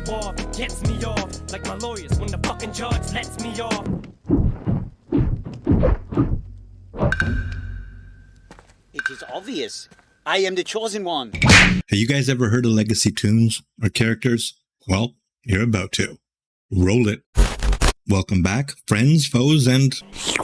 off, gets me off, like my lawyers when the fucking judge lets me off. It is obvious. I am the chosen one. Have you guys ever heard of legacy tunes or characters? Well, you're about to. Roll it. Welcome back, friends, foes, and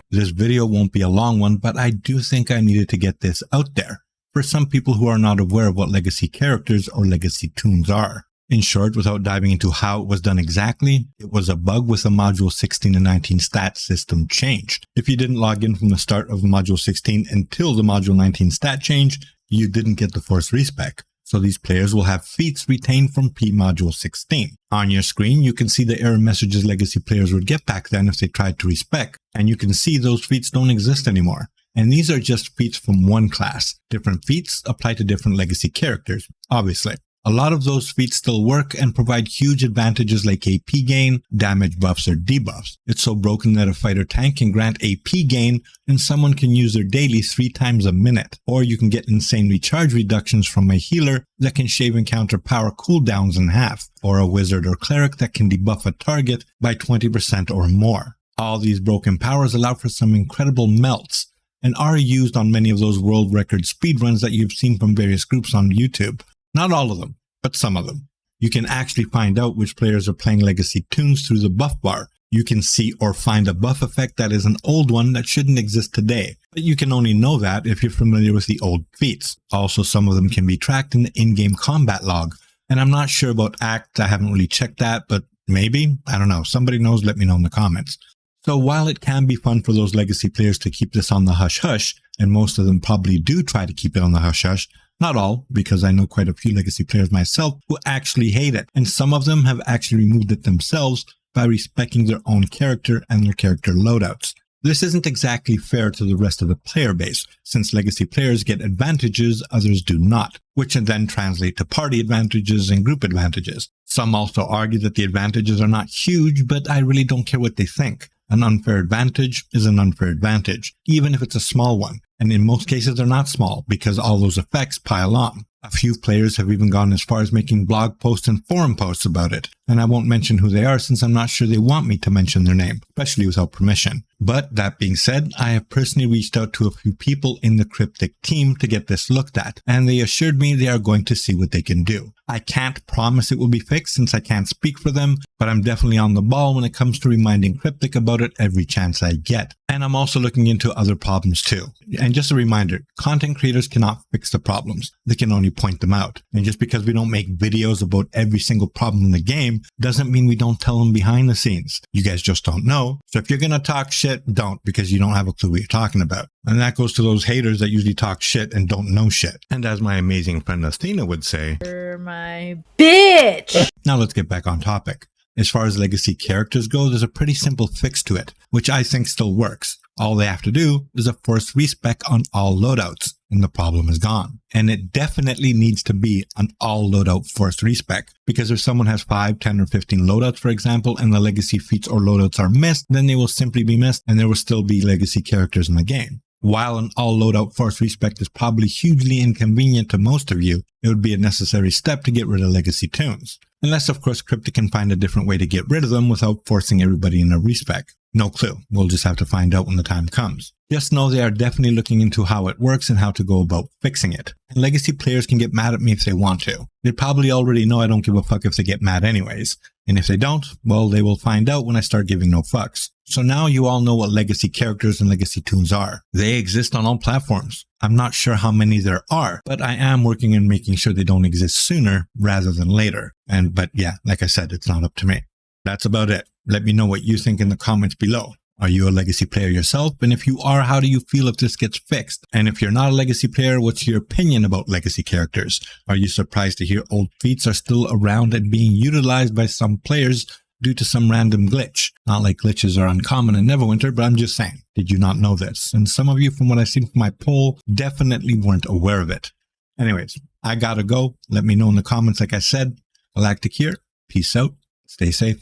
this video won't be a long one, but I do think I needed to get this out there for some people who are not aware of what legacy characters or legacy tunes are. In short, without diving into how it was done exactly, it was a bug with the Module 16 and 19 stat system changed. If you didn't log in from the start of Module 16 until the Module 19 stat change, you didn't get the force respec. So these players will have feats retained from P-Module 16. On your screen, you can see the error messages legacy players would get back then if they tried to respec, and you can see those feats don't exist anymore. And these are just feats from one class. Different feats apply to different legacy characters, obviously. A lot of those feats still work and provide huge advantages like AP gain, damage buffs, or debuffs. It's so broken that a fighter tank can grant AP gain and someone can use their daily 3 times a minute. Or you can get insane recharge reductions from a healer that can shave encounter power cooldowns in half. Or a wizard or cleric that can debuff a target by 20% or more. All these broken powers allow for some incredible melts and are used on many of those world record speedruns that you've seen from various groups on YouTube. Not all of them, but some of them. You can actually find out which players are playing legacy tunes through the buff bar. You can see or find a buff effect that is an old one that shouldn't exist today, but you can only know that if you're familiar with the old feats. Also, some of them can be tracked in the in-game combat log, and I'm not sure about ACT, I haven't really checked that, but maybe? I don't know. Somebody knows, let me know in the comments. So while it can be fun for those legacy players to keep this on the hush-hush, and most of them probably do try to keep it on the hush-hush, not all, because I know quite a few legacy players myself who actually hate it, and some of them have actually removed it themselves by respecting their own character and their character loadouts. This isn't exactly fair to the rest of the player base, since legacy players get advantages others do not, which then translate to party advantages and group advantages. Some also argue that the advantages are not huge, but I really don't care what they think. An unfair advantage is an unfair advantage, even if it's a small one. And in most cases, they're not small because all those effects pile on. A few players have even gone as far as making blog posts and forum posts about it. And I won't mention who they are since I'm not sure they want me to mention their name, especially without permission. But that being said, I have personally reached out to a few people in the Cryptic team to get this looked at, and they assured me they are going to see what they can do. I can't promise it will be fixed since I can't speak for them, but I'm definitely on the ball when it comes to reminding Cryptic about it every chance I get. And I'm also looking into other problems too. And just a reminder, content creators cannot fix the problems. They can only point them out. And just because we don't make videos about every single problem in the game doesn't mean we don't tell them behind the scenes. You guys just don't know. So if you're going to talk shit, don't, because you don't have a clue what you're talking about. And that goes to those haters that usually talk shit and don't know shit. And as my amazing friend Athena would say, "You're my bitch." Now let's get back on topic. As far as legacy characters go, there's a pretty simple fix to it, which I think still works. All they have to do is a force respec on all loadouts, and the problem is gone. And it definitely needs to be an all loadout force respec, because if someone has 5, 10, or 15 loadouts, for example, and the legacy feats or loadouts are missed, then they will simply be missed, and there will still be legacy characters in the game. While an all loadout force respec is probably hugely inconvenient to most of you, it would be a necessary step to get rid of legacy tunes. Unless, of course, Cryptic can find a different way to get rid of them without forcing everybody in a respec. No clue. We'll just have to find out when the time comes. Just know they are definitely looking into how it works and how to go about fixing it. And legacy players can get mad at me if they want to. They probably already know I don't give a fuck if they get mad anyways. And if they don't, well, they will find out when I start giving no fucks. So now you all know what legacy characters and legacy tunes are. They exist on all platforms. I'm not sure how many there are, but I am working on making sure they don't exist sooner rather than later. But yeah, like I said, it's not up to me. That's about it. Let me know what you think in the comments below. Are you a legacy player yourself? And if you are, how do you feel if this gets fixed? And if you're not a legacy player, what's your opinion about legacy characters? Are you surprised to hear old feats are still around and being utilized by some players due to some random glitch? Not like glitches are uncommon in Neverwinter, but I'm just saying, did you not know this? And some of you, from what I've seen from my poll, definitely weren't aware of it. Anyways, I gotta go. Let me know in the comments. Like I said, Galactic here. Peace out. Stay safe.